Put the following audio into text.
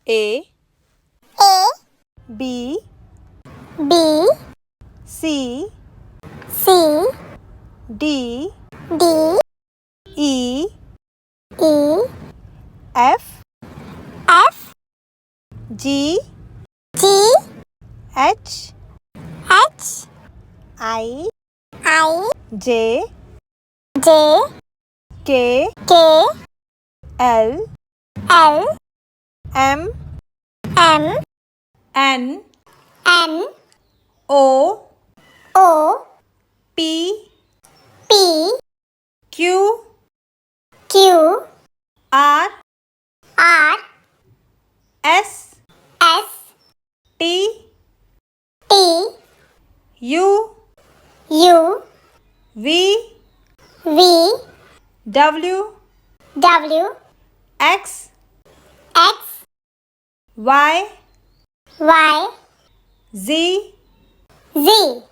A A B B C C D D E E F F G G H H I I J J K K L L M M N N O O P P Q Q R R S S T T U U V V W W X X Y Y Z Z